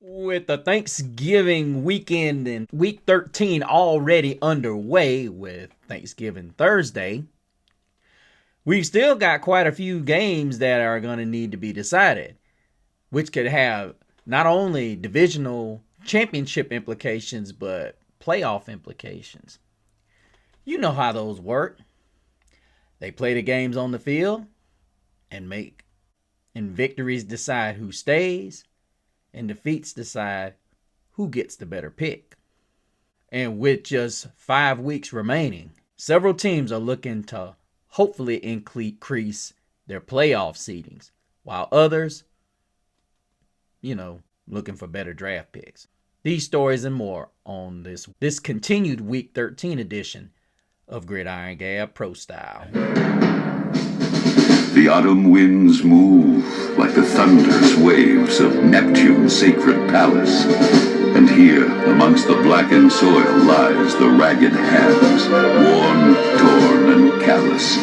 With the Thanksgiving weekend and week 13 already underway with Thanksgiving Thursday, we've still got quite a few games that are going to need to be decided, which could have not only divisional championship implications, but playoff implications. You know how those work. They play the games on the field and victories decide who stays, and defeats decide who gets the better pick. And with just 5 weeks remaining, several teams are looking to hopefully increase their playoff seedings, while others, looking for better draft picks. These stories and more on this continued Week 13 edition of Gridiron Gab Pro Style. The autumn winds move like the thunderous waves of Neptune's sacred palace. And here, amongst the blackened soil, lies the ragged hands, worn, torn, and callous.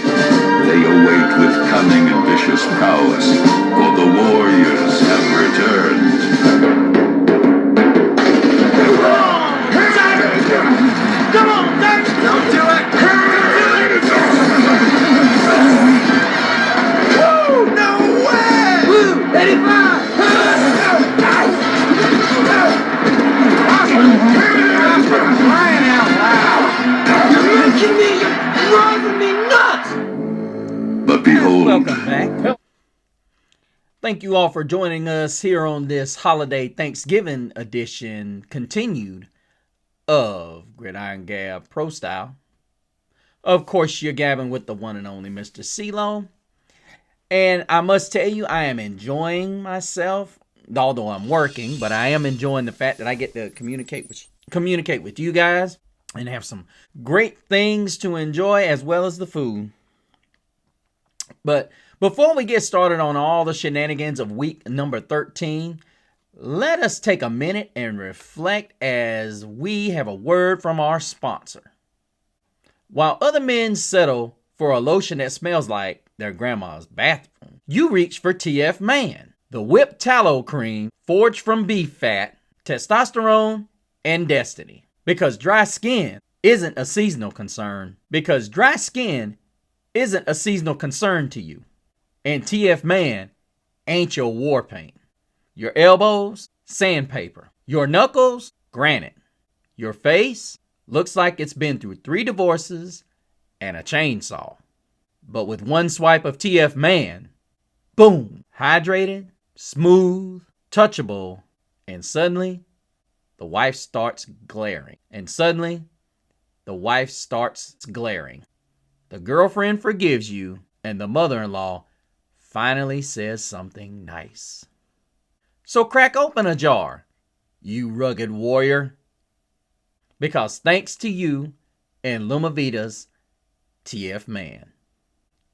They await with cunning and vicious prowess, for the warriors have returned. Come on, Dutch! Don't do it! Woo! No way! Woo! 85! Crying out loud! You're making me, you're driving me nuts! But behold... Welcome back. Thank you all for joining us here on this holiday Thanksgiving edition continued of Gridiron Gab Pro Style. Of course, you're gabbing with the one and only Mr. CeeLo. And I must tell you, I am enjoying myself, although I'm working, but I am enjoying the fact that I get to communicate with you guys and have some great things to enjoy as well as the food. But before we get started on all the shenanigans of week number 13, let us take a minute and reflect as we have a word from our sponsor. While other men settle for a lotion that smells like their grandma's bathroom, you reach for TF Man, the whipped tallow cream forged from beef fat, testosterone, and destiny. Because dry skin isn't a seasonal concern. To you. And TF Man ain't your war paint. Your elbows, sandpaper. Your knuckles, granite. Your face looks like it's been through 3 divorces and a chainsaw. But with one swipe of TF Man, boom, hydrated, smooth, touchable, and suddenly the wife starts glaring. The girlfriend forgives you, and the mother-in-law finally says something nice. So crack open a jar, you rugged warrior. Because thanks to you and Lumavita's TF Man.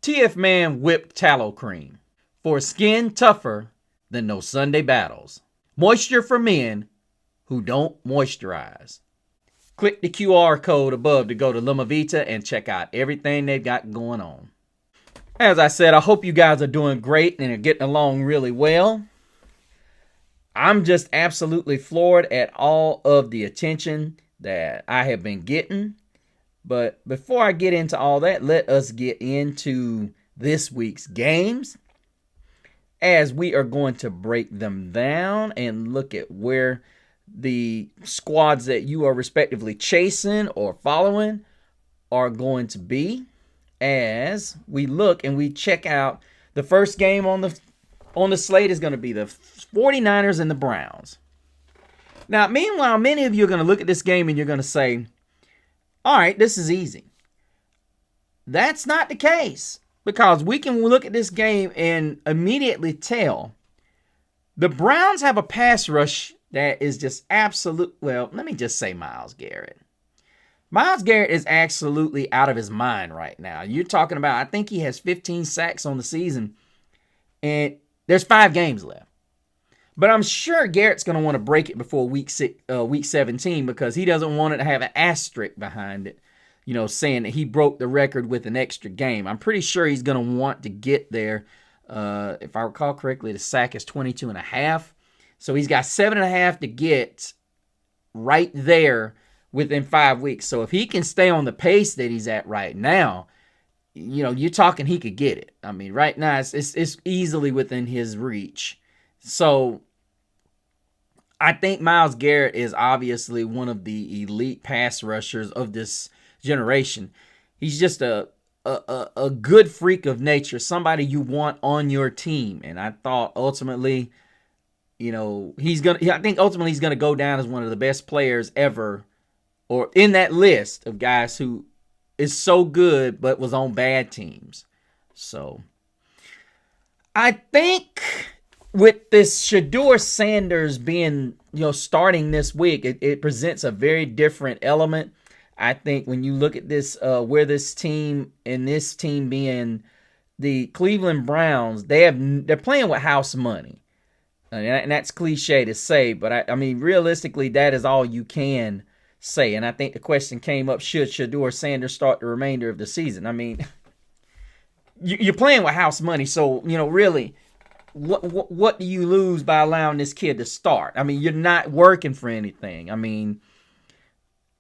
TF Man whipped tallow cream. For skin tougher than those Sunday battles. Moisture for men who don't moisturize. Click the QR code above to go to Lumavita and check out everything they've got going on. As I said, I hope you guys are doing great and are getting along really well. I'm just absolutely floored at all of the attention that I have been getting. But before I get into all that, let us get into this week's games, as we are going to break them down and look at where the squads that you are respectively chasing or following are going to be, as we look and we check out the first game on the slate is going to be the 49ers and the Browns. Now, meanwhile, many of you are going to look at this game and you're going to say, all right, this is easy. That's not the case, because we can look at this game and immediately tell the Browns have a pass rush that is just absolute. Well, let me just say Myles Garrett. Myles Garrett is absolutely out of his mind right now. You're talking about, I think he has 15 sacks on the season, and there's 5 games left. But I'm sure Garrett's going to want to break it before week 17, because he doesn't want it to have an asterisk behind it, saying that he broke the record with an extra game. I'm pretty sure he's going to want to get there. If I recall correctly, the sack is 22 and a half. So he's got 7.5 to get right there within 5 weeks. So if he can stay on the pace that he's at right now, you're talking he could get it. I mean, right now it's easily within his reach. So I think Myles Garrett is obviously one of the elite pass rushers of this generation. He's just a good freak of nature, somebody you want on your team. And I thought ultimately, I think ultimately he's gonna go down as one of the best players ever, or in that list of guys who is so good but was on bad teams. So I think with this Shedeur Sanders being, starting this week, it presents a very different element. I think when you look at this, where this team and this team being the Cleveland Browns, they're playing with house money. And that's cliche to say, but I mean, realistically, that is all you can say. And I think the question came up, should Shedeur Sanders start the remainder of the season? I mean, you're playing with house money, so, really, what do you lose by allowing this kid to start? I mean, you're not working for anything. I mean,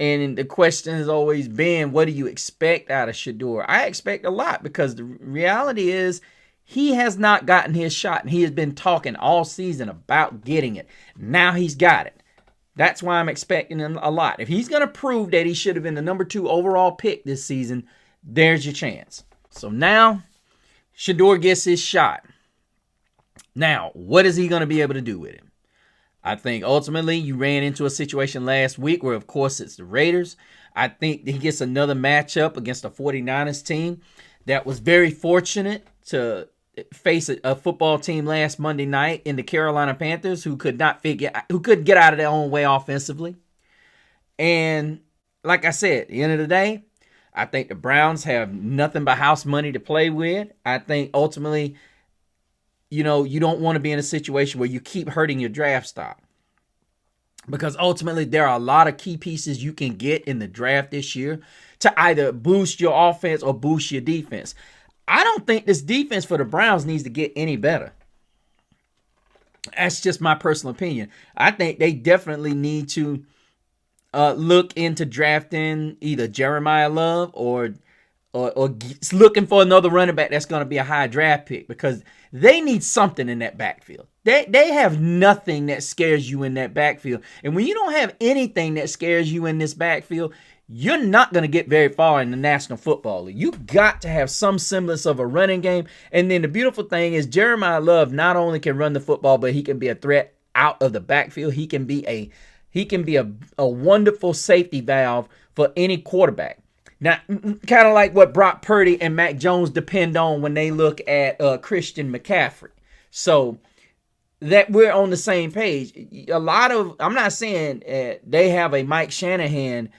and the question has always been, what do you expect out of Shedeur? I expect a lot, because the reality is he has not gotten his shot, and he has been talking all season about getting it. Now he's got it. That's why I'm expecting him a lot. If he's going to prove that he should have been the number 2 overall pick this season, there's your chance. So now Shedeur gets his shot. Now, what is he going to be able to do with it? I think ultimately you ran into a situation last week where, of course, it's the Raiders. I think he gets another matchup against a 49ers team that was very fortunate to face a football team last Monday night in the Carolina Panthers who couldn't get out of their own way offensively. And like I said, at the end of the day, I think the Browns have nothing but house money to play with. I think ultimately, you don't want to be in a situation where you keep hurting your draft stock, because ultimately there are a lot of key pieces you can get in the draft this year to either boost your offense or boost your defense. I don't think this defense for the Browns needs to get any better. That's just my personal opinion. I think they definitely need to look into drafting either Jeremiah Love or looking for another running back that's going to be a high draft pick, because they need something in that backfield. They have nothing that scares you in that backfield. And when you don't have anything that scares you in this backfield, you're not going to get very far in the National Football League. You got to have some semblance of a running game. And then the beautiful thing is Jeremiah Love not only can run the football, but he can be a threat out of the backfield. He can be a wonderful safety valve for any quarterback. Now, kind of like what Brock Purdy and Mac Jones depend on when they look at Christian McCaffrey. So that we're on the same page. I'm not saying they have a Mike Shanahan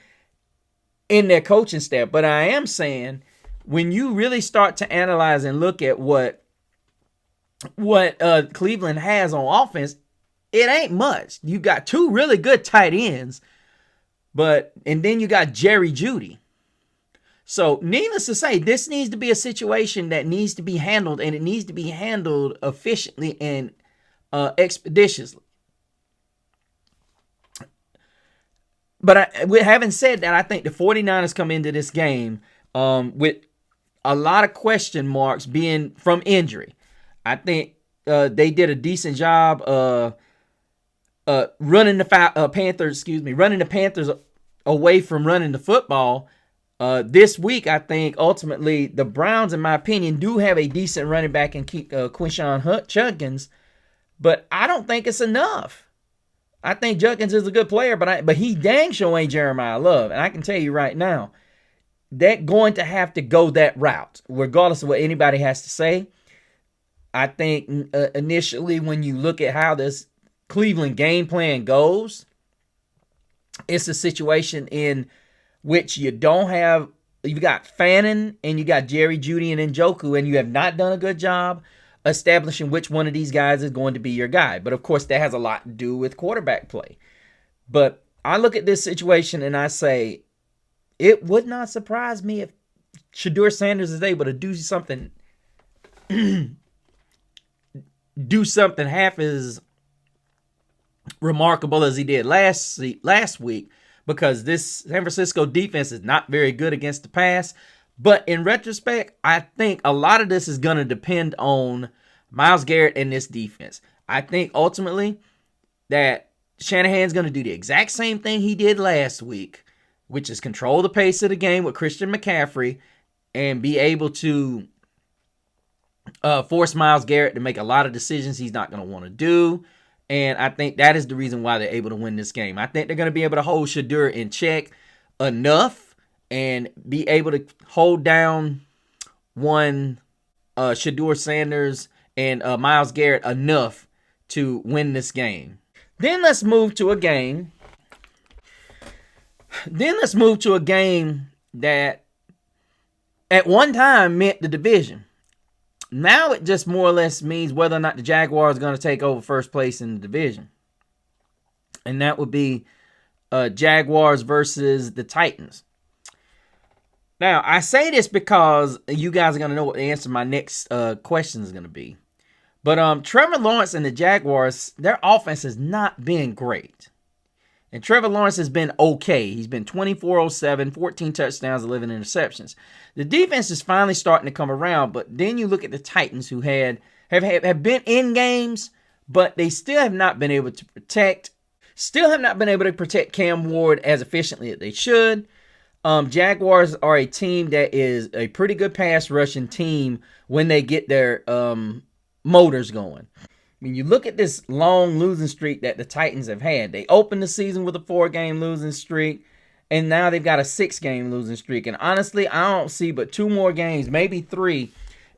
in their coaching staff, but I am saying when you really start to analyze and look at what Cleveland has on offense, it ain't much. You got 2 really good tight ends, and then you got Jerry Jeudy. So needless to say, this needs to be a situation that needs to be handled, and it needs to be handled efficiently and expeditiously. But with having said that, I think the 49ers come into this game with a lot of question marks being from injury. I think they did a decent job running the Panthers away from running the football. This week, I think ultimately the Browns, in my opinion, do have a decent running back in Quinshawn Judkins, but I don't think it's enough. I think Judkins is a good player, but he dang sure ain't Jeremiah Love. And I can tell you right now, they're going to have to go that route, regardless of what anybody has to say. I think initially when you look at how this Cleveland game plan goes, it's a situation in which you've got Fannin and you got Jerry Jeudy and Njoku, and you have not done a good job establishing which one of these guys is going to be your guy. But of course, that has a lot to do with quarterback play. But I look at this situation and I say, it would not surprise me if Shedeur Sanders is able to do something half as remarkable as he did last week, because this San Francisco defense is not very good against the pass. But in retrospect, I think a lot of this is going to depend on Myles Garrett and this defense. I think ultimately that Shanahan's going to do the exact same thing he did last week, which is control the pace of the game with Christian McCaffrey and be able to force Myles Garrett to make a lot of decisions he's not going to want to do. And I think that is the reason why they're able to win this game. I think they're going to be able to hold Shedeur in check enough and be able to hold down Shedeur Sanders and Myles Garrett enough to win this game. Then let's move to a game. That at one time meant the division. Now it just more or less means whether or not the Jaguars are going to take over first place in the division. And that would be Jaguars versus the Titans. Now, I say this because you guys are going to know what the answer to my next question is going to be. But Trevor Lawrence and the Jaguars, their offense has not been great. And Trevor Lawrence has been okay. He's been 24-07, 14 touchdowns, 11 interceptions. The defense is finally starting to come around, but then you look at the Titans, who have been in games, but they still have not been able to protect Cam Ward as efficiently as they should. Jaguars are a team that is a pretty good pass rushing team when they get their motors going. When you look at this long losing streak that the Titans have had, they opened the season with a 4-game losing streak, and now they've got a 6-game losing streak. And honestly, I don't see but 2 more games, maybe 3,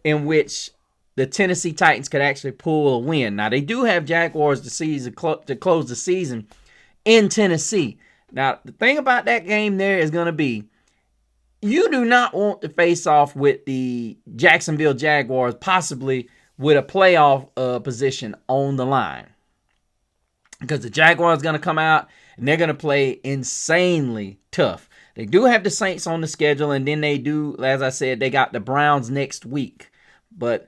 in which the Tennessee Titans could actually pull a win. Now, they do have Jaguars to close the season in Tennessee. Now, the thing about that game there is going to be, you do not want to face off with the Jacksonville Jaguars, possibly with a playoff position on the line. Because the Jaguars are going to come out and they're going to play insanely tough. They do have the Saints on the schedule, and then they do, as I said, they got the Browns next week. But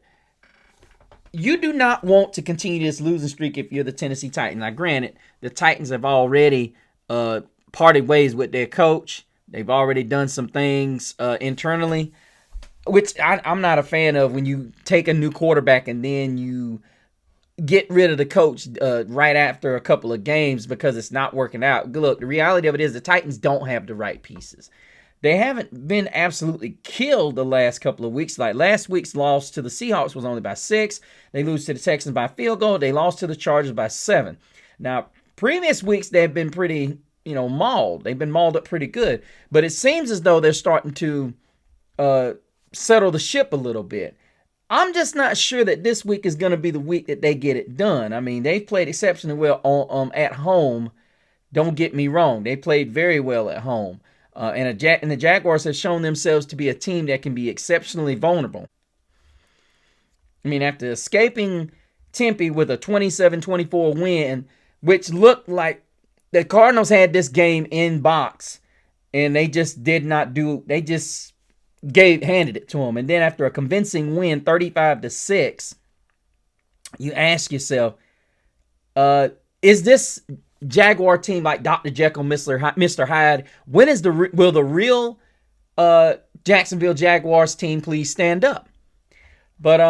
you do not want to continue this losing streak if you're the Tennessee Titans. Now, granted, the Titans have already parted ways with their coach. They've already done some things internally, which I'm not a fan of, when you take a new quarterback and then you get rid of the coach right after a couple of games because it's not working out. Look, the reality of it is the Titans don't have the right pieces. They haven't been absolutely killed the last couple of weeks. Like last week's loss to the Seahawks was only by 6. They lose to the Texans by field goal. They lost to the Chargers by 7. Now, previous weeks they've been pretty, mauled. They've been mauled up pretty good. But it seems as though they're starting to settle the ship a little bit. I'm just not sure that this week is going to be the week that they get it done. I mean, they've played exceptionally well at home. Don't get me wrong. They played very well at home. And the Jaguars have shown themselves to be a team that can be exceptionally vulnerable. I mean, after escaping Tempe with a 27-24 win, which looked like the Cardinals had this game in box, and they just did not do. They just handed it to them. And then after a convincing win, 35-6, you ask yourself, is this Jaguar team like Dr. Jekyll, Mr. Hyde? When is will the real Jacksonville Jaguars team please stand up? But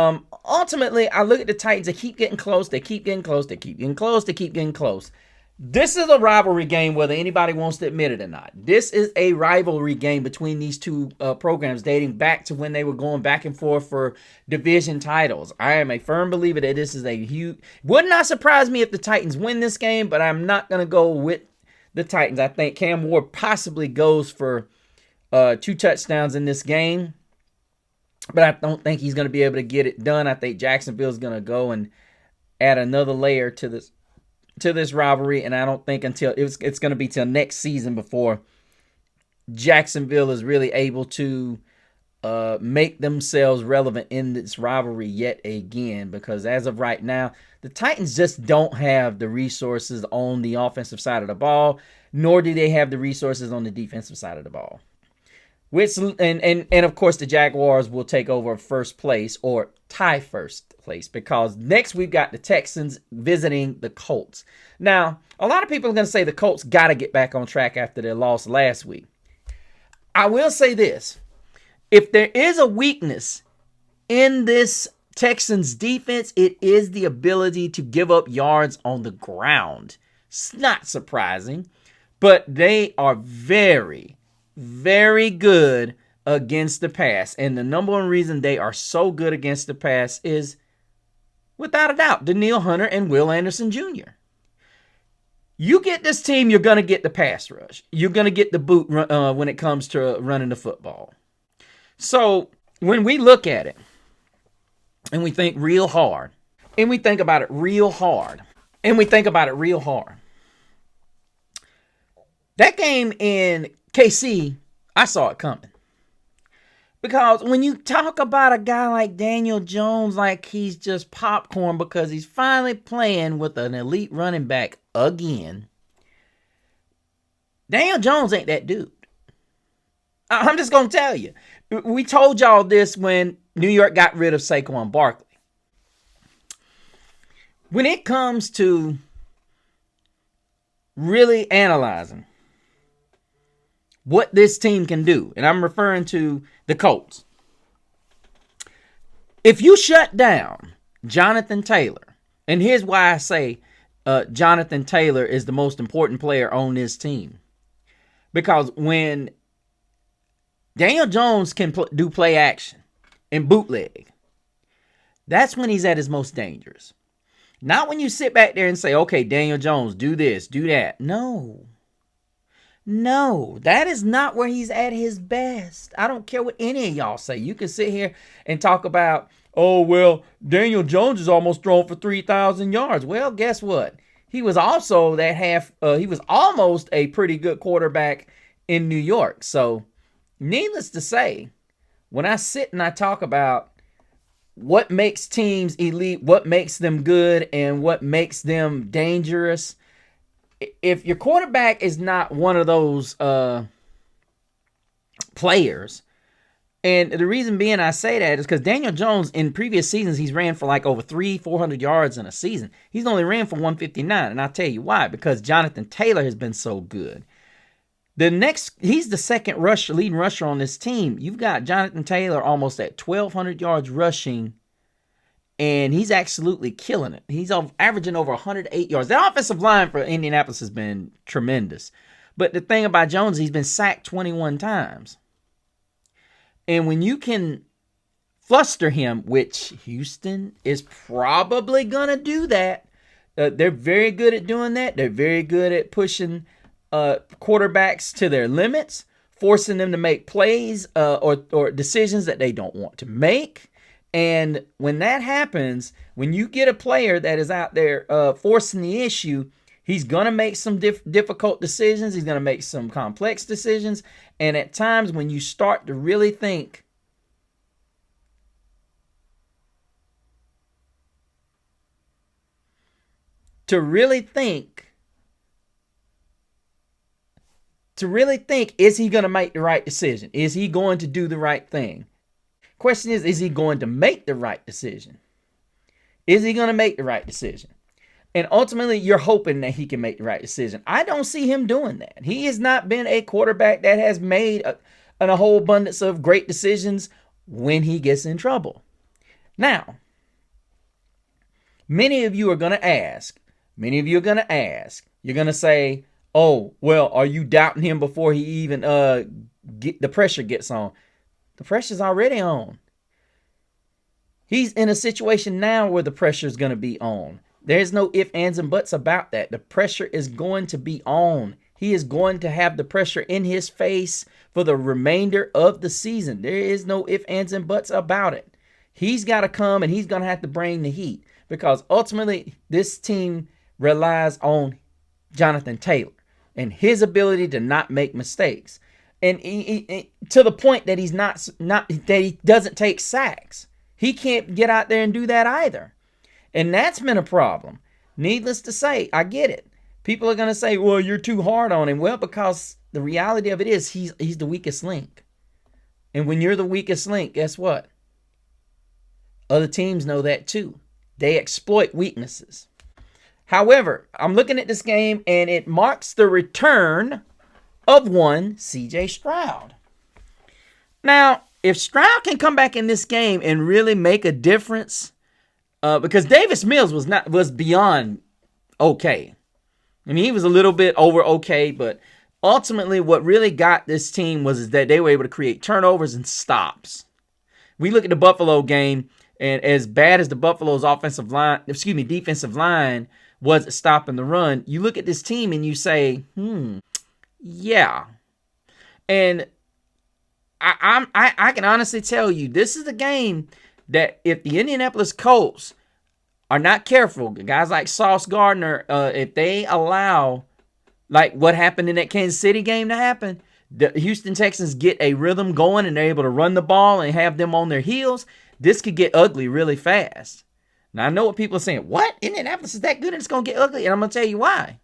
ultimately, I look at the Titans. They keep getting close. They keep getting close. They keep getting close. They keep getting close. This is a rivalry game, whether anybody wants to admit it or not. This is a rivalry game between these two programs, dating back to when they were going back and forth for division titles. I am a firm believer that this is a huge. Would not surprise me if the Titans win this game, but I'm not going to go with the Titans. I think Cam Ward possibly goes for 2 touchdowns in this game, but I don't think he's going to be able to get it done. I think Jacksonville's going to go and add another layer to this rivalry, and I don't think until it's going to be till next season before Jacksonville is really able to make themselves relevant in this rivalry yet again, because as of right now, the Titans just don't have the resources on the offensive side of the ball, nor do they have the resources on the defensive side of the ball. Which and of course the Jaguars will take over first place or tie first place because next we've got the Texans visiting the Colts. Now, a lot of people are going to say the Colts got to get back on track after their loss last week. I will say this. If there is a weakness in this Texans defense, it is the ability to give up yards on the ground. It's not surprising, but they are very, very good against the pass. And the number one reason they are so good against the pass is, without a doubt, Danielle Hunter and Will Anderson Jr. You get this team, you're going to get the pass rush. You're going to get the boot when it comes to running the football. So when we look at it and we think real hard, and we think about it real hard, that game in KC, I saw it coming. Because when you talk about a guy like Daniel Jones like he's just popcorn because he's finally playing with an elite running back again, Daniel Jones ain't that dude. I'm just going to tell you. We told y'all this when New York got rid of Saquon Barkley. When it comes to really analyzing what this team can do, and I'm referring to the Colts. If you shut down Jonathan Taylor, and here's why I say Jonathan Taylor is the most important player on this team. Because when Daniel Jones can do play action and bootleg, that's when he's at his most dangerous. Not when you sit back there and say, okay, Daniel Jones, do this, do that. No, that is not where he's at his best. I don't care what any of y'all say. You can sit here and talk about, oh, well, Daniel Jones is almost thrown for 3,000 yards. Well, guess what? He was also he was almost a pretty good quarterback in New York. So, needless to say, when I sit and I talk about what makes teams elite, what makes them good, and what makes them dangerous, if your quarterback is not one of those players, and the reason being I say that is because Daniel Jones in previous seasons, he's ran for like over 400 yards in a season. He's only ran for 159, and I'll tell you why, because Jonathan Taylor has been so good. He's the second leading rusher on this team. You've got Jonathan Taylor almost at 1,200 yards rushing, and he's absolutely killing it. He's averaging over 108 yards. The offensive line for Indianapolis has been tremendous. But the thing about Jones, he's been sacked 21 times. And when you can fluster him, which Houston is probably going to do that, they're very good at doing that. They're very good at pushing quarterbacks to their limits, forcing them to make plays or decisions that they don't want to make. And when that happens, when you get a player that is out there forcing the issue, he's going to make some difficult decisions. He's going to make some complex decisions. And at times when you start to really think, is he going to make the right decision? Is he going to do the right thing? Question is he going to make the right decision? Is he going to make the right decision? And ultimately, you're hoping that he can make the right decision. I don't see him doing that. He has not been a quarterback that has made a whole abundance of great decisions when he gets in trouble. Now, many of you are going to ask, you're going to say, oh, well, are you doubting him before he even the pressure gets on? The pressure's already on. He's in a situation now where the pressure is going to be on. There's no ifs, ands, and buts about that. The pressure is going to be on. He is going to have the pressure in his face for the remainder of the season. There is no ifs, ands, and buts about it. He's got to come and he's going to have to bring the heat because ultimately this team relies on Jonathan Taylor and his ability to not make mistakes. And he, to the point that he's not that he doesn't take sacks. He can't get out there and do that either. And that's been a problem. Needless to say, I get it. People are going to say, well, you're too hard on him. Well, because the reality of it is he's the weakest link. And when you're the weakest link, guess what? Other teams know that too. They exploit weaknesses. However, I'm looking at this game and it marks the return of one CJ Stroud. Now, if Stroud can come back in this game and really make a difference, because Davis Mills was beyond okay. I mean, he was a little bit over okay, but ultimately what really got this team was that they were able to create turnovers and stops. We look at the Buffalo game, and as bad as the Buffalo's defensive line was at stopping the run, you look at this team and you say, yeah. And I can honestly tell you, this is a game that if the Indianapolis Colts are not careful, guys like Sauce Gardner, if they allow like what happened in that Kansas City game to happen, the Houston Texans get a rhythm going and they're able to run the ball and have them on their heels, this could get ugly really fast. Now, I know what people are saying. What? Indianapolis is that good and it's going to get ugly? And I'm going to tell you why.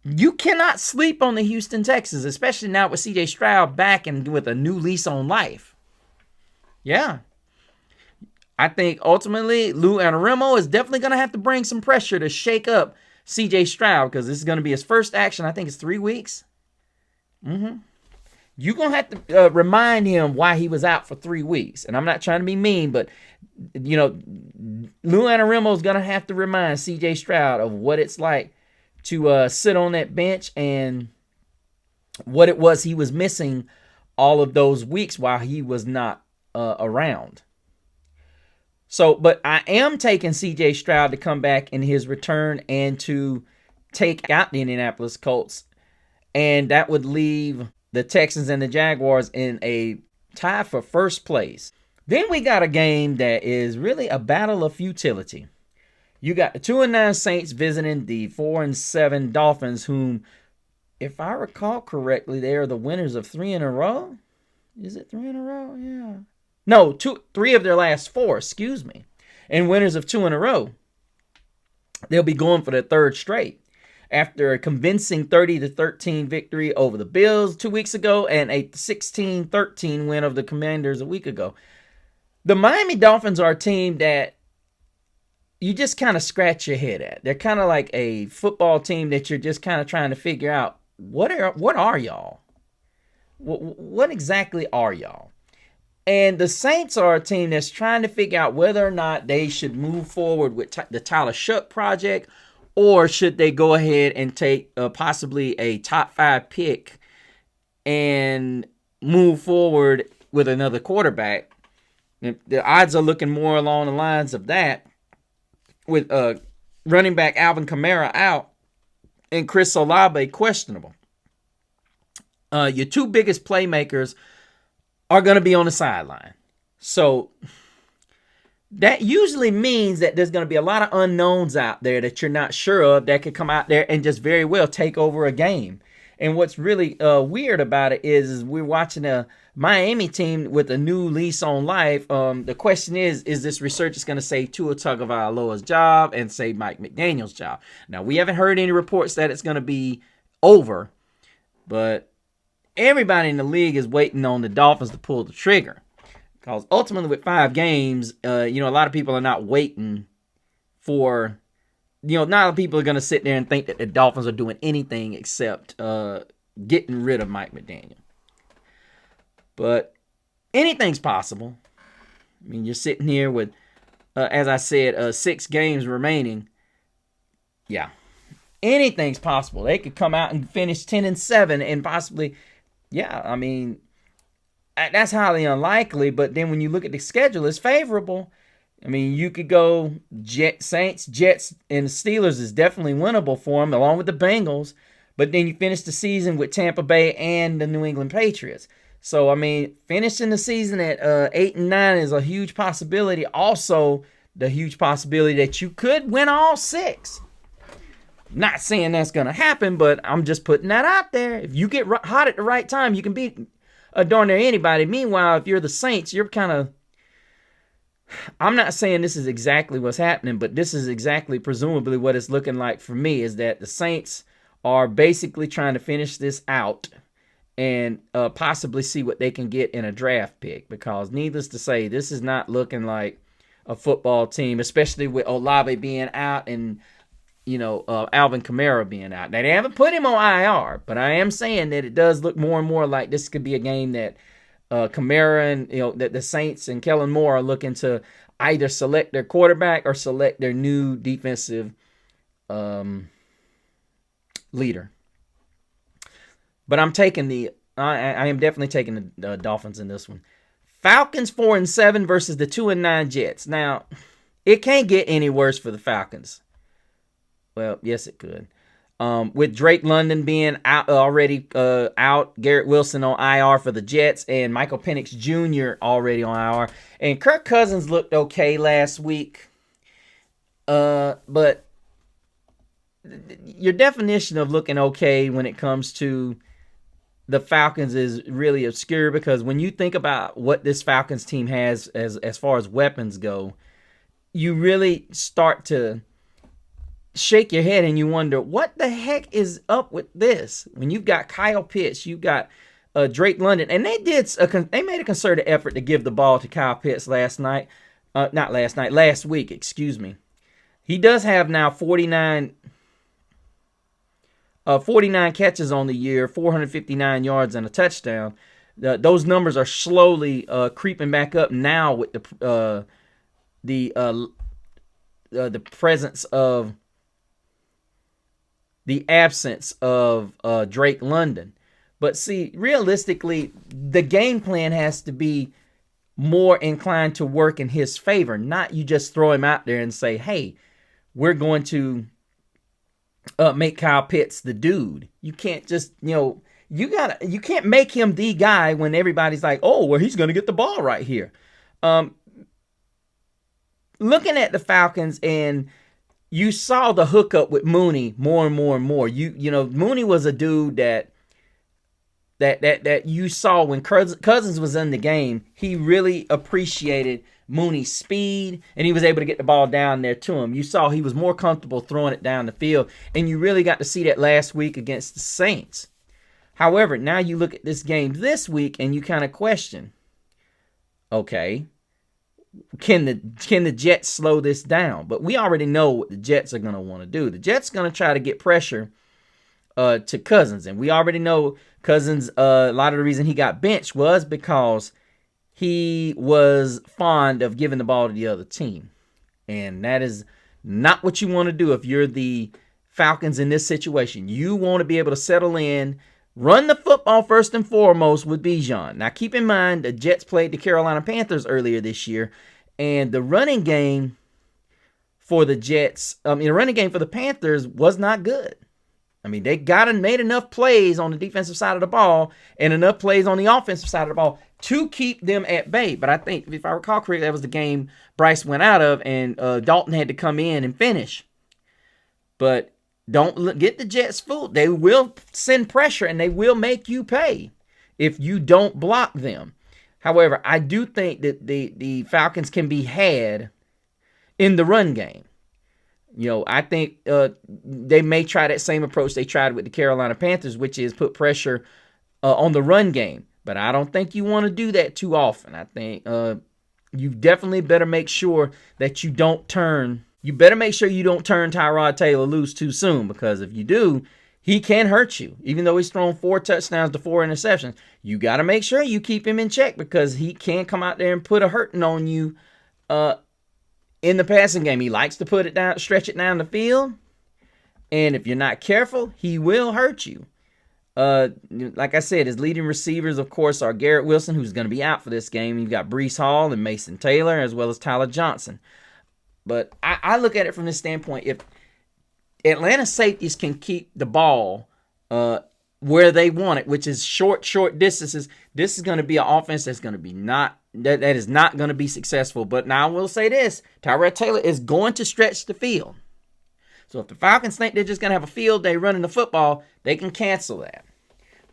You cannot sleep on the Houston Texans, especially now with CJ Stroud back and with a new lease on life. Yeah. I think ultimately Lou Anarumo is definitely going to have to bring some pressure to shake up CJ Stroud because this is going to be his first action. I think it's 3 weeks. You're going to have to remind him why he was out for 3 weeks. And I'm not trying to be mean, but, you know, Lou Anarumo is going to have to remind CJ Stroud of what it's like to sit on that bench and what it was he was missing all of those weeks while he was not around. So, but I am taking CJ Stroud to come back in his return and to take out the Indianapolis Colts. And that would leave the Texans and the Jaguars in a tie for first place. Then we got a game that is really a battle of futility. You got the 2-9 Saints visiting the 4-7 Dolphins, whom, if I recall correctly, they are the winners of 3 in a row. Is it 3 in a row? Yeah. No, 3 of their last 4, excuse me. And winners of 2 in a row. They'll be going for their 3rd straight. After a convincing 30-13 victory over the Bills 2 weeks ago and a 16-13 win over the Commanders a week ago. The Miami Dolphins are a team that you just kind of scratch your head at. They're kind of like a football team that you're just kind of trying to figure out, what are y'all? What exactly are y'all? And the Saints are a team that's trying to figure out whether or not they should move forward with the Tyler Shuck project, or should they go ahead and take possibly a top 5 pick and move forward with another quarterback. The odds are looking more along the lines of that, with running back Alvin Kamara out and Chris Olave questionable. Your 2 biggest playmakers are going to be on the sideline. So that usually means that there's going to be a lot of unknowns out there that you're not sure of that could come out there and just very well take over a game. And what's really weird about it is we're watching a Miami team with a new lease on life. The question is this research going to save Tua Tagovailoa's job and save Mike McDaniel's job? Now, we haven't heard any reports that it's going to be over, but everybody in the league is waiting on the Dolphins to pull the trigger. Because ultimately with 5 games, a lot of people are not waiting for, not a lot of people are going to sit there and think that the Dolphins are doing anything except getting rid of Mike McDaniel. But anything's possible. I mean, you're sitting here with, as I said, 6 games remaining. Yeah, anything's possible. They could come out and finish 10-7 and possibly, I mean, that's highly unlikely, but then when you look at the schedule, it's favorable. I mean, you could go Saints, Jets, and the Steelers is definitely winnable for them, along with the Bengals. But then you finish the season with Tampa Bay and the New England Patriots. So, I mean, finishing the season at 8-9 is a huge possibility. Also, the huge possibility that you could win all 6. Not saying that's going to happen, but I'm just putting that out there. If you get hot at the right time, you can beat darn near anybody. Meanwhile, if you're the Saints, you're kind of, I'm not saying this is exactly what's happening, but this is exactly presumably what it's looking like for me, is that the Saints are basically trying to finish this out and possibly see what they can get in a draft pick, because needless to say, this is not looking like a football team, especially with Olave being out and Alvin Kamara being out. Now, they haven't put him on IR, but I am saying that it does look more and more like this could be a game that Kamara and that the Saints and Kellen Moore are looking to either select their quarterback or select their new defensive leader. But I'm taking I am definitely taking the Dolphins in this one. Falcons 4-7 versus the 2-9 Jets. Now, it can't get any worse for the Falcons. Well, yes, it could. With Drake London being already out, Garrett Wilson on IR for the Jets, and Michael Penix Jr. already on IR. And Kirk Cousins looked okay last week. But your definition of looking okay when it comes to the Falcons is really obscure, because when you think about what this Falcons team has as far as weapons go, you really start to shake your head and you wonder, what the heck is up with this? When you've got Kyle Pitts, you've got Drake London, and they made a concerted effort to give the ball to Kyle Pitts last week, excuse me. He does have now 49 catches on the year, 459 yards and a touchdown. Those numbers are slowly creeping back up now with the presence of the absence of Drake London. But see, realistically, the game plan has to be more inclined to work in his favor, not you just throw him out there and say, hey, we're going to make Kyle Pitts the dude. You can't just, you can't make him the guy when everybody's like, oh, well, he's going to get the ball right here. Looking at the Falcons, and you saw the hookup with Mooney more and more and more. Mooney was a dude that you saw when Cousins was in the game. He really appreciated Mooney's speed, and he was able to get the ball down there to him. You saw he was more comfortable throwing it down the field, and you really got to see that last week against the Saints. However, now you look at this game this week, and you kind of question, okay, can the Jets slow this down? But we already know what the Jets are going to want to do. The Jets are going to try to get pressure to Cousins, and we already know Cousins, a lot of the reason he got benched was because he was fond of giving the ball to the other team. And that is not what you want to do if you're the Falcons in this situation. You want to be able to settle in, run the football first and foremost with Bijan. Now, keep in mind, the Jets played the Carolina Panthers earlier this year, and the running game for the Panthers was not good. I mean, they made enough plays on the defensive side of the ball and enough plays on the offensive side of the ball to keep them at bay. But I think, if I recall correctly, that was the game Bryce went out of, and Dalton had to come in and finish. But don't get the Jets fooled. They will send pressure, and they will make you pay if you don't block them. However, I do think that the Falcons can be had in the run game. I think they may try that same approach they tried with the Carolina Panthers, which is put pressure on the run game. But I don't think you want to do that too often. I think you definitely better make sure that you don't turn. You better make sure you don't turn Tyrod Taylor loose too soon, because if you do, he can hurt you. Even though he's thrown 4 touchdowns to 4 interceptions, you got to make sure you keep him in check, because he can come out there and put a hurting on you in the passing game. He likes to put it down, stretch it down the field, and if you're not careful, he will hurt you. Like I said, his leading receivers, of course, are Garrett Wilson, who's going to be out for this game. You've got Breece Hall and Mason Taylor, as well as Tyler Johnson. But I look at it from this standpoint. If Atlanta safeties can keep the ball where they want it, which is short distances, this is going to be an offense that's going to be that is not going to be successful. But now I will say this: Tyrod Taylor is going to stretch the field. So if the Falcons think they're just going to have a field day running the football, they can cancel that.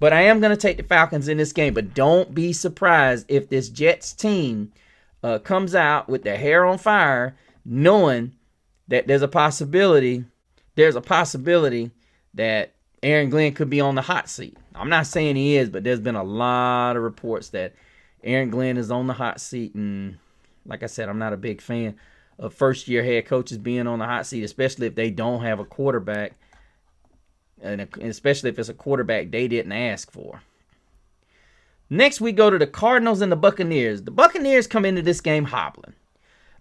But I am going to take the Falcons in this game. But don't be surprised if this Jets team comes out with their hair on fire, knowing that there's a possibility that Aaron Glenn could be on the hot seat. I'm not saying he is, but there's been a lot of reports that Aaron Glenn is on the hot seat. And like I said, I'm not a big fan of first-year head coaches being on the hot seat, especially if they don't have a quarterback, and especially if it's a quarterback they didn't ask for. Next, we go to the Cardinals and the Buccaneers. The Buccaneers come into this game hobbling.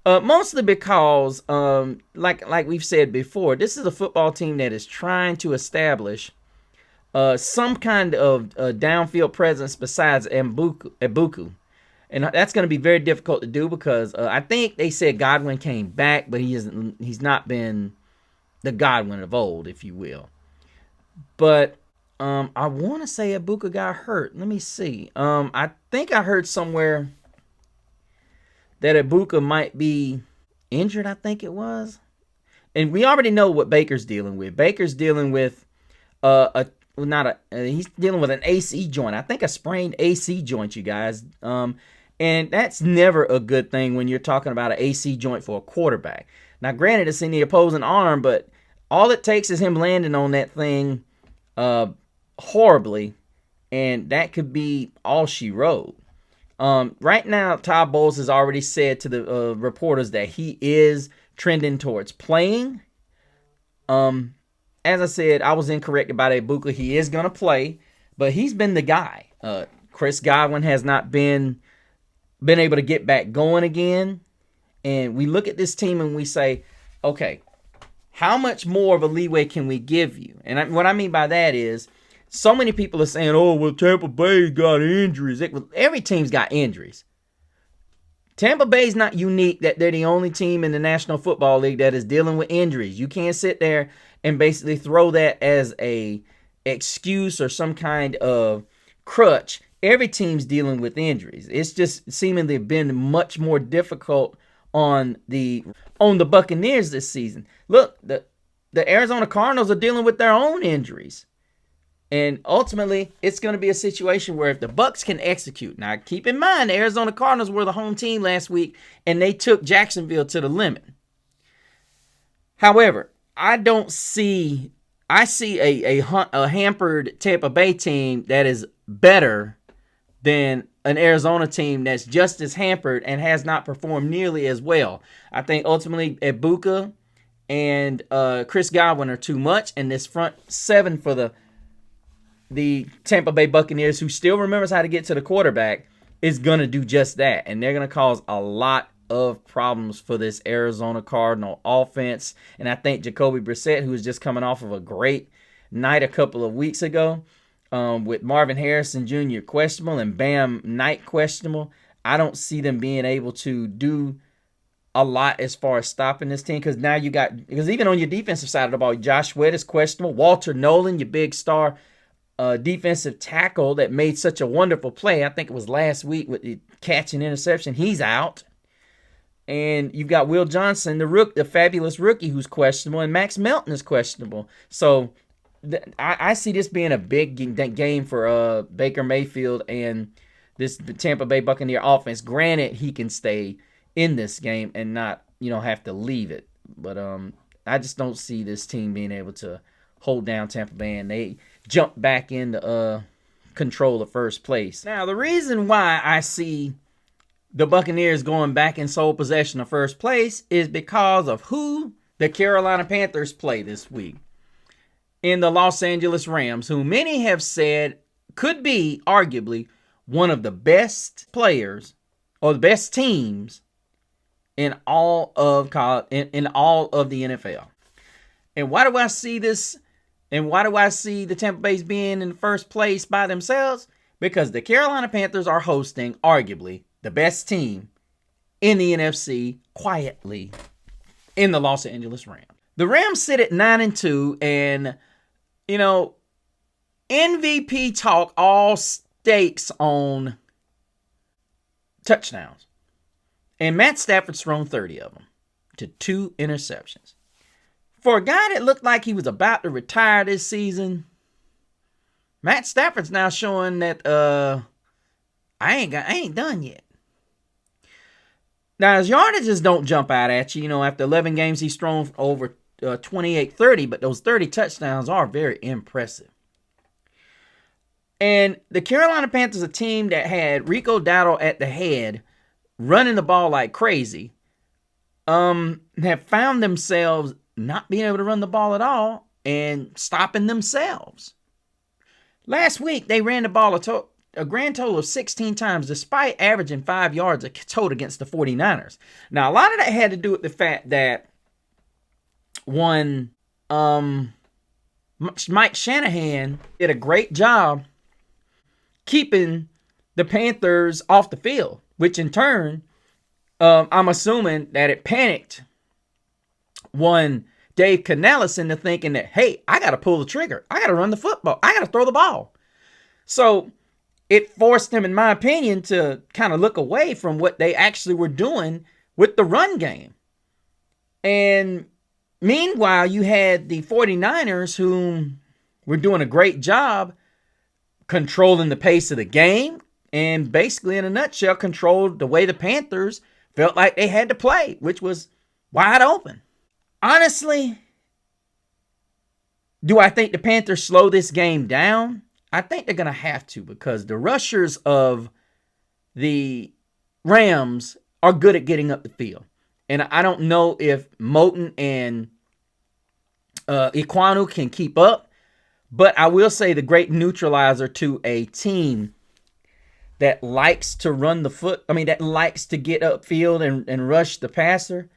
Mostly because, like we've said before, this is a football team that is trying to establish some kind of downfield presence besides Ebuku. And that's going to be very difficult to do because I think they said Godwin came back, but he's not been the Godwin of old, if you will. But I want to say Ebuka got hurt. Let me see. I think I heard somewhere that Ebuka might be injured, I think it was. And we already know what Baker's dealing with. Baker's dealing with he's dealing with an AC joint. I think a sprained AC joint, you guys. And that's never a good thing when you're talking about an AC joint for a quarterback. Now, granted, it's in the opposing arm, but all it takes is him landing on that thing horribly, and that could be all she wrote. Right now, Todd Bowles has already said to the reporters that he is trending towards playing. As I said, I was incorrect about Ebuka. He is going to play, but he's been the guy. Chris Godwin has not been able to get back going again. And we look at this team and we say, okay, how much more of a leeway can we give you? And what I mean by that is, so many people are saying, oh, well, Tampa Bay's got injuries. Every team's got injuries. Tampa Bay's not unique that they're the only team in the National Football League that is dealing with injuries. You can't sit there and basically throw that as a excuse or some kind of crutch. Every team's dealing with injuries. It's just seemingly been much more difficult on the Buccaneers this season. Look, the Arizona Cardinals are dealing with their own injuries. And ultimately, it's going to be a situation where if the Bucs can execute. Now, keep in mind, the Arizona Cardinals were the home team last week, and they took Jacksonville to the limit. However, I see a hampered Tampa Bay team that is better than an Arizona team that's just as hampered and has not performed nearly as well. I think ultimately Ebuka and Chris Godwin are too much, and this front seven for the Tampa Bay Buccaneers, who still remembers how to get to the quarterback, is going to do just that. And they're going to cause a lot of problems for this Arizona Cardinal offense. And I think Jacoby Brissett, who is just coming off of a great night a couple of weeks ago, with Marvin Harrison Jr. questionable and Bam Knight questionable, I don't see them being able to do a lot as far as stopping this team. Because even on your defensive side of the ball, Josh Sweat is questionable. Walter Nolan, your big star defensive tackle that made such a wonderful play, I think it was last week with the catch and interception, he's out. And you've got Will Johnson, the fabulous rookie, who's questionable, and Max Melton is questionable. So I see this being a big game for Baker Mayfield and the Tampa Bay Buccaneer offense. Granted, he can stay in this game and not have to leave it, but I just don't see this team being able to hold down Tampa Bay, and they jump back into control of first place. Now, the reason why I see the Buccaneers going back in sole possession of first place is because of who the Carolina Panthers play this week in the Los Angeles Rams, who many have said could be arguably one of the best players or the best teams in all of in all of the NFL. And why do I see this? And why do I see the Tampa Bay's being in first place by themselves? Because the Carolina Panthers are hosting arguably the best team in the NFC quietly in the Los Angeles Rams. The Rams sit at 9-2, and MVP talk all stakes on touchdowns. And Matt Stafford's thrown 30 of them to 2 interceptions. For a guy that looked like he was about to retire this season, Matt Stafford's now showing that I ain't done yet. Now, his yardages don't jump out at you. After 11 games, he's thrown over 28-30, but those 30 touchdowns are very impressive. And the Carolina Panthers, a team that had Rico Dowdle at the head, running the ball like crazy, have found themselves not being able to run the ball at all and stopping themselves. Last week, they ran the ball a grand total of 16 times, despite averaging 5 yards a total against the 49ers. Now, a lot of that had to do with the fact that Mike Shanahan did a great job keeping the Panthers off the field, which in turn, I'm assuming that it panicked one Dave Canellis into thinking that, hey, I got to pull the trigger. I got to run the football. I got to throw the ball. So it forced him, in my opinion, to kind of look away from what they actually were doing with the run game. And meanwhile, you had the 49ers who were doing a great job controlling the pace of the game and basically, in a nutshell, controlled the way the Panthers felt like they had to play, which was wide open. Honestly, do I think the Panthers slow this game down? I think they're going to have to, because the rushers of the Rams are good at getting up the field. And I don't know if Moton and Iquanu can keep up, but I will say the great neutralizer to a team that likes to run that likes to get upfield and rush the passer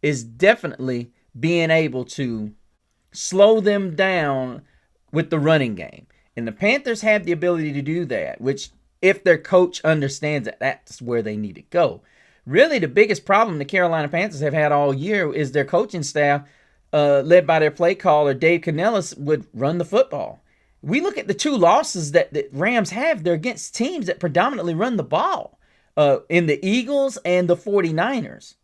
is definitely being able to slow them down with the running game. And the Panthers have the ability to do that, which, if their coach understands it, that's where they need to go. Really, the biggest problem the Carolina Panthers have had all year is their coaching staff, led by their play caller, Dave Canellis, would run the football. We look at the two losses that the Rams have, they're against teams that predominantly run the ball, in the Eagles and the 49ers.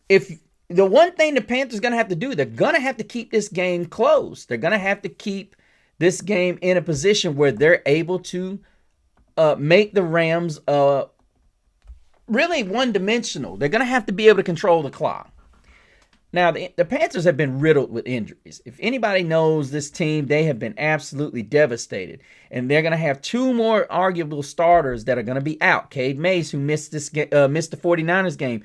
If the one thing the Panthers are going to have to do, they're going to have to keep this game close. They're going to have to keep this game in a position where they're able to make the Rams really one-dimensional. They're going to have to be able to control the clock. Now, the Panthers have been riddled with injuries. If anybody knows this team, they have been absolutely devastated. And they're going to have two more arguable starters that are going to be out. Cade Mays, who missed the 49ers game,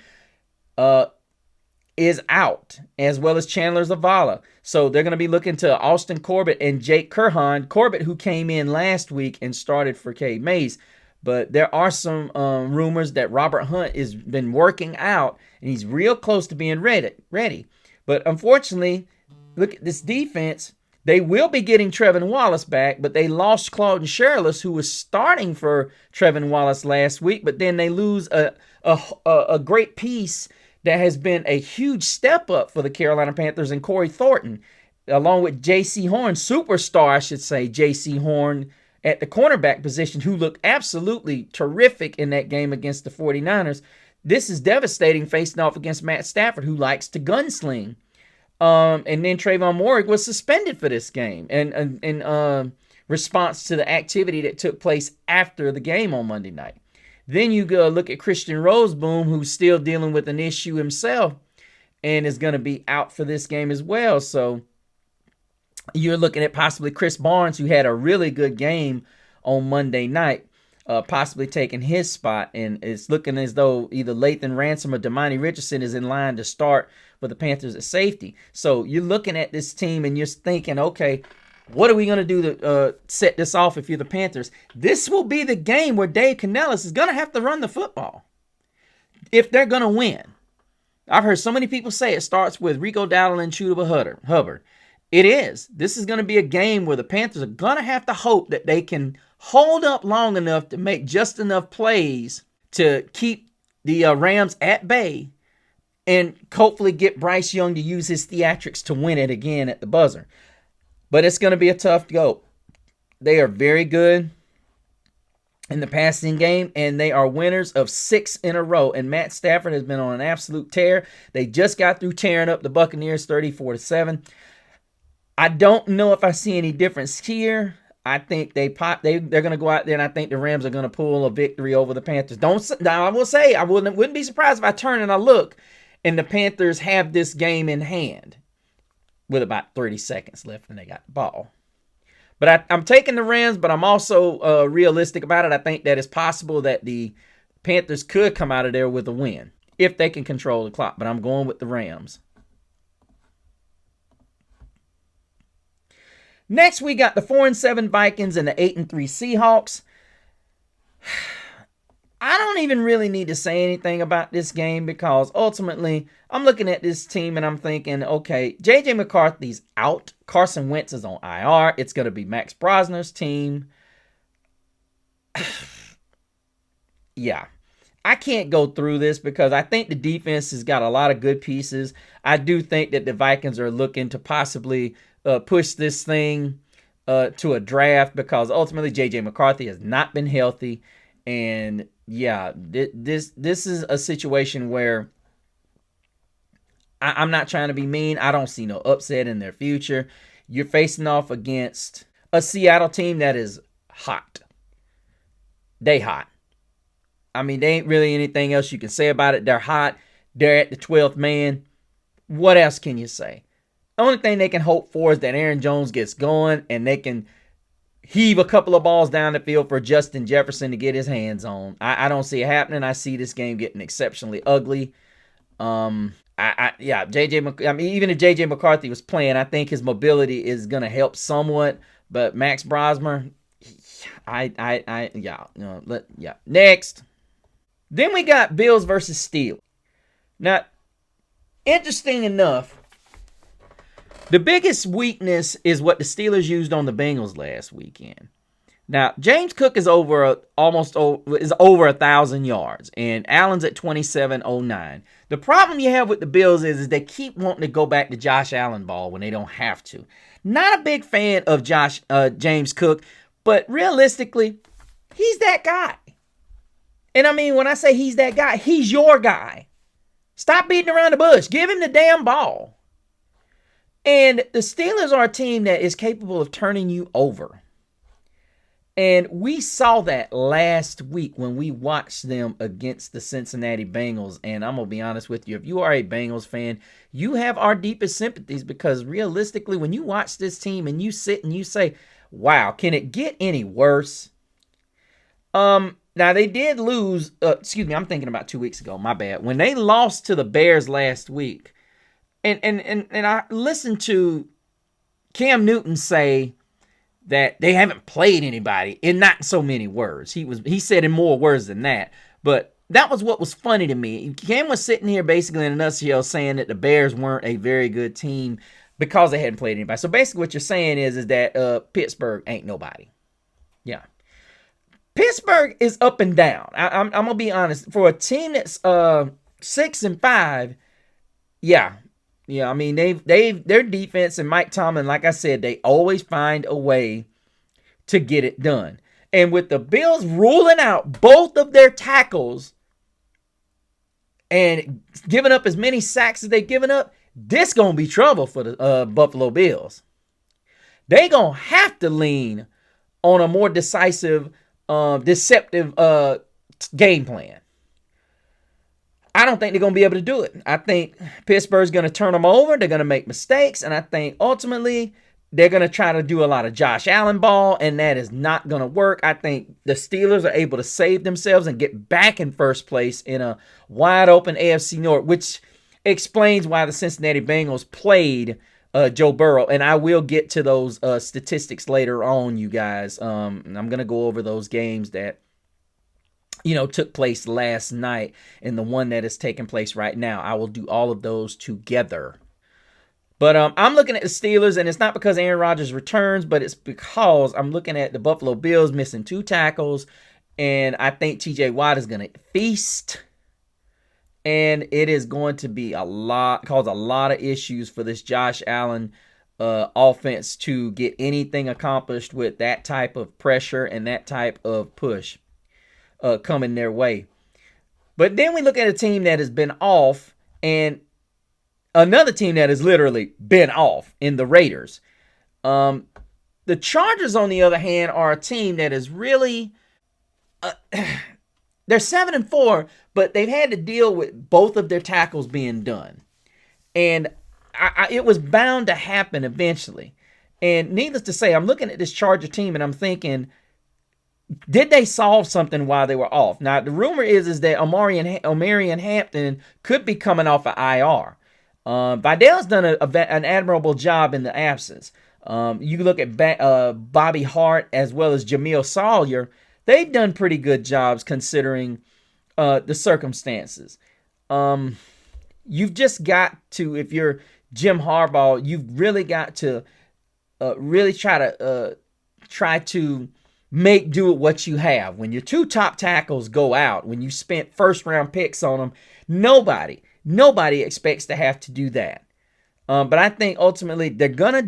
is out, as well as Chandler Zavala. So they're going to be looking to Austin Corbett and Jake Curhan. Corbett, who came in last week and started for Cade Mays. But there are some rumors that Robert Hunt has been working out, and he's real close to being ready. But unfortunately, look at this defense. They will be getting Trevin Wallace back, but they lost Claude Sherlis, who was starting for Trevin Wallace last week. But then they lose a great piece that has been a huge step up for the Carolina Panthers, and Corey Thornton, along with J.C. Horn, superstar, I should say, J.C. Horn, at the cornerback position, who looked absolutely terrific in that game against the 49ers. This is devastating, facing off against Matt Stafford, who likes to gunsling. And then Trayvon Moehrig was suspended for this game in response to the activity that took place after the game on Monday night. Then you go look at Christian Roseboom, who's still dealing with an issue himself and is going to be out for this game as well. So you're looking at possibly Chris Barnes, who had a really good game on Monday night, possibly taking his spot. And it's looking as though either Lathan Ransom or Damani Richardson is in line to start for the Panthers at safety. So you're looking at this team and you're thinking, okay, what are we going to do to set this off if you're the Panthers? This will be the game where Dave Canellis is going to have to run the football if they're going to win. I've heard so many people say it starts with Rico Dowdle and Chuba Hubbard. It is. This is going to be a game where the Panthers are going to have to hope that they can hold up long enough to make just enough plays to keep the Rams at bay and hopefully get Bryce Young to use his theatrics to win it again at the buzzer. But it's going to be a tough go. They are very good in the passing game, and they are winners of 6 in a row. And Matt Stafford has been on an absolute tear. They just got through tearing up the Buccaneers 34-7. I don't know if I see any difference here. I think they're going to go out there, and I think the Rams are going to pull a victory over the Panthers. Now I will say I wouldn't be surprised if I turn and I look, and the Panthers have this game in hand with about 30 seconds left, and they got the ball. But I'm taking the Rams, but I'm also realistic about it. I think that it's possible that the Panthers could come out of there with a win if they can control the clock. But I'm going with the Rams. Next, we got the 4-7 Vikings and the 8-3 Seahawks. I don't even really need to say anything about this game because ultimately I'm looking at this team and I'm thinking, okay, J.J. McCarthy's out. Carson Wentz is on IR. It's going to be Max Brosner's team. Yeah. I can't go through this because I think the defense has got a lot of good pieces. I do think that the Vikings are looking to possibly push this thing to a draft because ultimately J.J. McCarthy has not been healthy. And yeah, this is a situation where I'm not trying to be mean. I don't see no upset in their future. You're facing off against a Seattle team that is hot. They hot. I mean, there ain't really anything else you can say about it. They're hot. They're at the 12th man. What else can you say? The only thing they can hope for is that Aaron Jones gets going and they can heave a couple of balls down the field for Justin Jefferson to get his hands on. I don't see it happening. I see this game getting exceptionally ugly. Even if JJ McCarthy was playing, I think his mobility is going to help somewhat. But Max Brosmer, Next. Then we got Bills versus Steelers. Now, interesting enough, the biggest weakness is what the Steelers used on the Bengals last weekend. Now, James Cook is over 1,000 yards, and Allen's at 2,709. The problem you have with the Bills is they keep wanting to go back to Josh Allen ball when they don't have to. Not a big fan of James Cook, but realistically, he's that guy. And I mean, when I say he's that guy, he's your guy. Stop beating around the bush. Give him the damn ball. And the Steelers are a team that is capable of turning you over. And we saw that last week when we watched them against the Cincinnati Bengals. And I'm going to be honest with you, if you are a Bengals fan, you have our deepest sympathies because realistically, when you watch this team and you sit and you say, wow, can it get any worse? Now, they did lose, I'm thinking about 2 weeks ago, my bad. When they lost to the Bears last week, and I listened to Cam Newton say that they haven't played anybody in not so many words. He said in more words than that. But that was what was funny to me. Cam was sitting here basically in a nutshell saying that the Bears weren't a very good team because they hadn't played anybody. So basically what you're saying is that Pittsburgh ain't nobody. Yeah. Pittsburgh is up and down. I'm gonna be honest. For a team that's 6-5, yeah. I mean their defense and Mike Tomlin, like I said, they always find a way to get it done. And with the Bills ruling out both of their tackles and giving up as many sacks as they've given up, this gonna be trouble for the Buffalo Bills. They gonna have to lean on a more deceptive game plan. I don't think they're going to be able to do it. I think Pittsburgh's going to turn them over. They're going to make mistakes. And I think ultimately they're going to try to do a lot of Josh Allen ball. And that is not going to work. I think the Steelers are able to save themselves and get back in first place in a wide open AFC North, which explains why the Cincinnati Bengals played Joe Burrow. And I will get to those statistics later on, you guys. I'm going to go over those games that took place last night and the one that is taking place right now. I will do all of those together. But I'm looking at the Steelers, and it's not because Aaron Rodgers returns, but it's because I'm looking at the Buffalo Bills missing 2 tackles, and I think TJ Watt is going to feast. And it is going to be cause a lot of issues for this Josh Allen offense to get anything accomplished with that type of pressure and that type of push coming their way. But then we look at a team that has been off and another team that has literally been off in the Raiders. The Chargers, on the other hand, are a team that is really... they're 7-4, but they've had to deal with both of their tackles being done. And it was bound to happen eventually. And needless to say, I'm looking at this Charger team and I'm thinking, did they solve something while they were off? Now, the rumor is that Omarion Hampton could be coming off of IR. Vidal's done an admirable job in the absence. You look at Bobby Hart as well as Jamil Sawyer. They've done pretty good jobs considering the circumstances. You've just got to, if you're Jim Harbaugh, you've really got to really try to make do with what you have. When your two top tackles go out, when you spent first round picks on them, nobody expects to have to do that. But I think ultimately they're gonna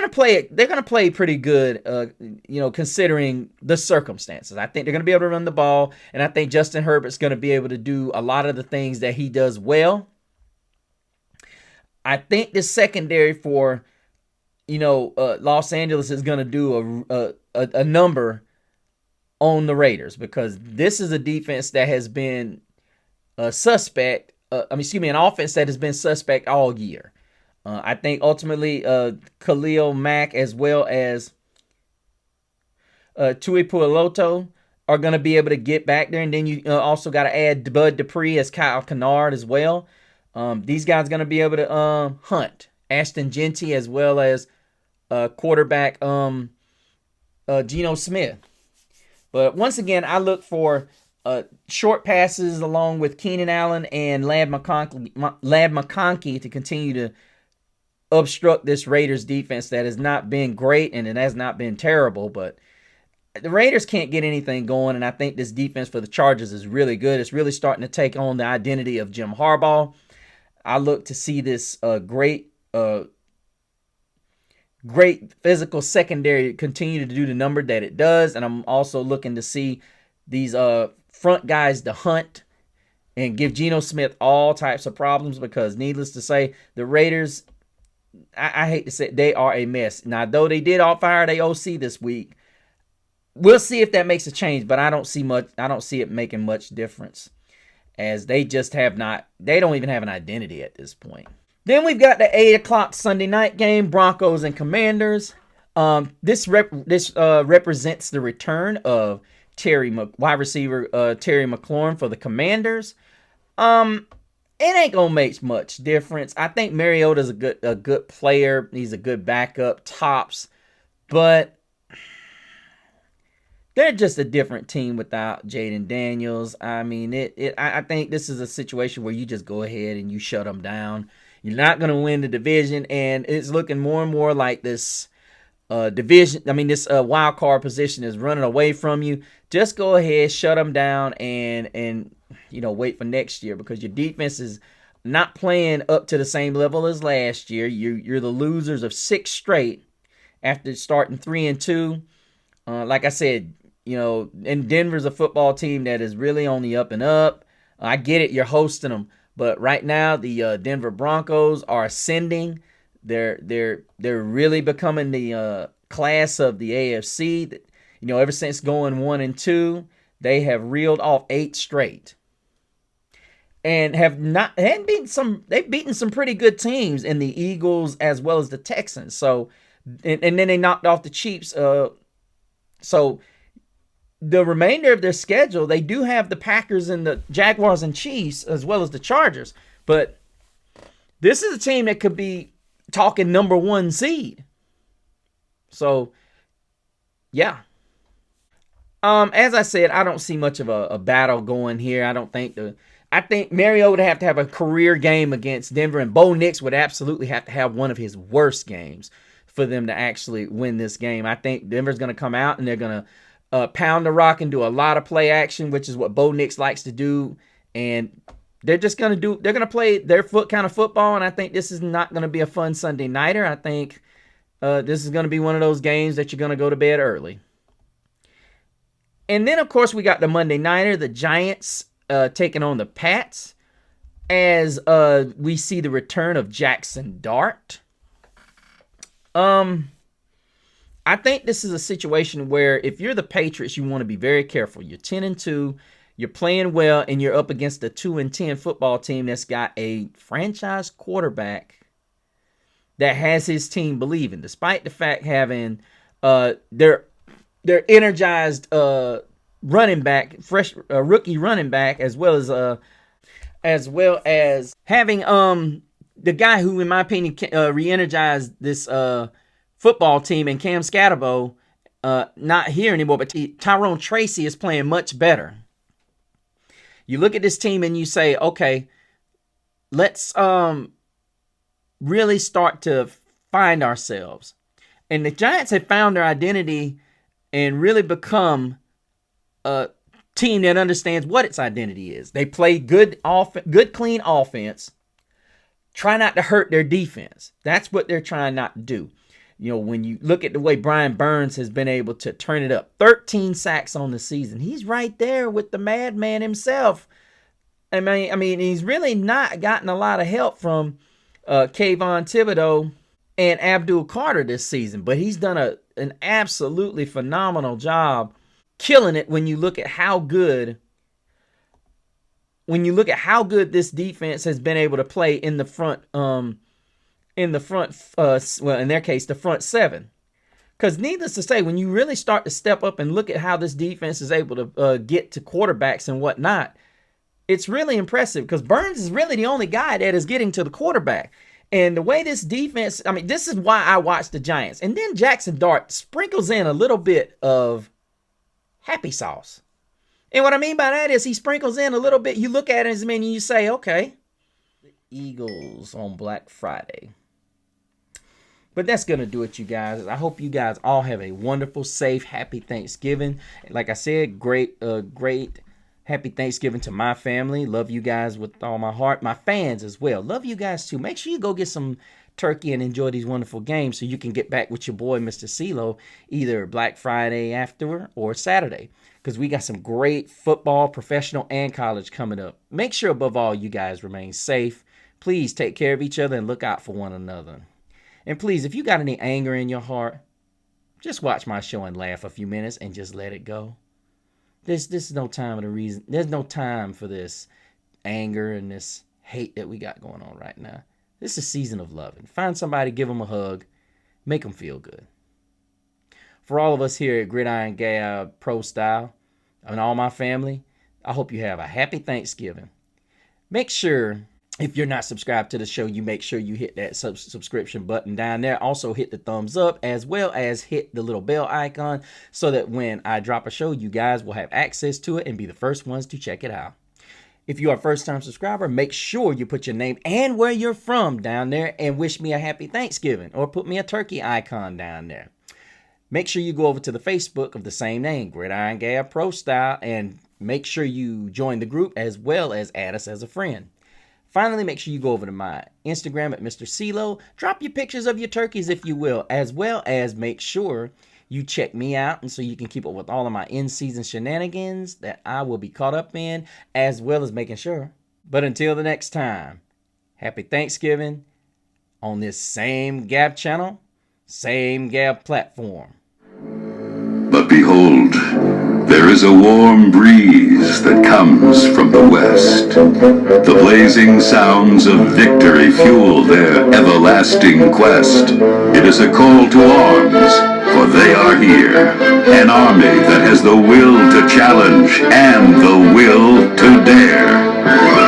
play pretty good, considering the circumstances. I think they're gonna be able to run the ball, and I think Justin Herbert's gonna be able to do a lot of the things that he does well. I think the secondary for Los Angeles is going to do a number on the Raiders, because this is a defense that has been suspect. An offense that has been suspect all year. I think ultimately Khalil Mack as well as Tui Pueloto are going to be able to get back there, and then you also got to add Bud Dupree as Kyle Kennard as well. These guys are going to be able to hunt Ashton Genty as well as quarterback Geno Smith. But once again, I look for short passes along with Keenan Allen and Ladd McConkey to continue to obstruct this Raiders defense that has not been great and it has not been terrible. But the Raiders can't get anything going, and I think this defense for the Chargers is really good. It's really starting to take on the identity of Jim Harbaugh. I look to see this great physical secondary continue to do the number that it does, and I'm also looking to see these front guys to hunt and give Geno Smith all types of problems, because needless to say, the Raiders, I hate to say it, they are a mess. Now, though they did fire their OC this week, we'll see if that makes a change, but I don't see it making much difference, as they just they don't even have an identity at this point. Then we've got the 8 o'clock Sunday night game, Broncos and Commanders. This represents the return of wide receiver Terry McLaurin for the Commanders. It ain't gonna make much difference. I think Mariota's a good player. He's a good backup, tops, but they're just a different team without Jaden Daniels. I mean, I think this is a situation where you just go ahead and you shut them down. You're not going to win the division, and it's looking more and more like this this wild card position is running away from you. Just go ahead, shut them down, and wait for next year, because your defense is not playing up to the same level as last year. You're the losers of 6 straight after starting 3-2. Like I said, and Denver's a football team that is really on the up and up. I get it, you're hosting them, but right now the Denver Broncos are ascending. They're really becoming the class of the AFC. Ever since going 1-2, they have reeled off 8 straight, and they've beaten some pretty good teams in the Eagles as well as the Texans. So, and then they knocked off the Chiefs. So the remainder of their schedule, they do have the Packers and the Jaguars and Chiefs as well as the Chargers. But this is a team that could be talking number 1 seed. So, yeah. As I said, I don't see much of a battle going here. I think Mariota would have to have a career game against Denver, and Bo Nix would absolutely have to have one of his worst games for them to actually win this game. I think Denver's going to come out and they're going to pound the rock and do a lot of play action, which is what Bo Nix likes to do. And they're going to play their kind of football. And I think this is not going to be a fun Sunday nighter. I think this is going to be one of those games that you're going to go to bed early. And then, of course, we got the Monday nighter, the Giants taking on the Pats, as we see the return of Jackson Dart. I think this is a situation where if you're the Patriots, you want to be very careful. You're 10-2, you're playing well, and you're up against a 2-10 football team that's got a franchise quarterback that has his team believing, despite the fact having their energized running back, fresh rookie running back, as well as having the guy who, in my opinion, re-energized this football team, and Cam Scatterbo, not here anymore, but Tyrone Tracy is playing much better. You look at this team and you say, okay, let's really start to find ourselves. And the Giants have found their identity and really become a team that understands what its identity is. They play good, clean offense. Try not to hurt their defense. That's what they're trying not to do. You know, when you look at the way Brian Burns has been able to turn it up, 13 sacks on the season. He's right there with the madman himself. I mean, he's really not gotten a lot of help from Kayvon Thibodeau and Abdul Carter this season, but he's done an absolutely phenomenal job killing it when you look at how good this defense has been able to play in the front in their case, the front seven. Because needless to say, when you really start to step up and look at how this defense is able to get to quarterbacks and whatnot, it's really impressive, because Burns is really the only guy that is getting to the quarterback. And the way this defense, I mean, this is why I watch the Giants. And then Jackson Dart sprinkles in a little bit of happy sauce. And what I mean by that is he sprinkles in a little bit. You look at it as and you say, okay, the Eagles on Black Friday. But that's going to do it, you guys. I hope you guys all have a wonderful, safe, happy Thanksgiving. Like I said, great happy Thanksgiving to my family. Love you guys with all my heart. My fans as well. Love you guys too. Make sure you go get some turkey and enjoy these wonderful games so you can get back with your boy, Mr. CeeLo, either Black Friday after or Saturday. Because we got some great football, professional, and college coming up. Make sure, above all, you guys remain safe. Please take care of each other and look out for one another. And please, if you got any anger in your heart, just watch my show and laugh a few minutes and just let it go. This is no time of the reason. There's no time for this anger and this hate that we got going on right now. This is a season of loving. Find somebody, give them a hug, make them feel good. For all of us here at Gridiron Gab Pro Style and all my family, I hope you have a happy Thanksgiving. Make sure, if you're not subscribed to the show, you make sure you hit that subscription button down there. Also hit the thumbs up, as well as hit the little bell icon, so that when I drop a show, you guys will have access to it and be the first ones to check it out. If you are a first-time subscriber, make sure you put your name and where you're from down there and wish me a happy Thanksgiving, or put me a turkey icon down there. Make sure you go over to the Facebook of the same name, Gridiron Gab Pro Style, and make sure you join the group, as well as add us as a friend. Finally, make sure you go over to my Instagram at Mr. CeeLo. Drop your pictures of your turkeys if you will, as well as make sure you check me out, and so you can keep up with all of my in-season shenanigans that I will be caught up in, as well as making sure. But until the next time, happy Thanksgiving on this same Gab channel, same Gab platform. But behold, there is a warm breeze that comes from the west. The blazing sounds of victory fuel their everlasting quest. It is a call to arms, for they are here. An army that has the will to challenge and the will to dare.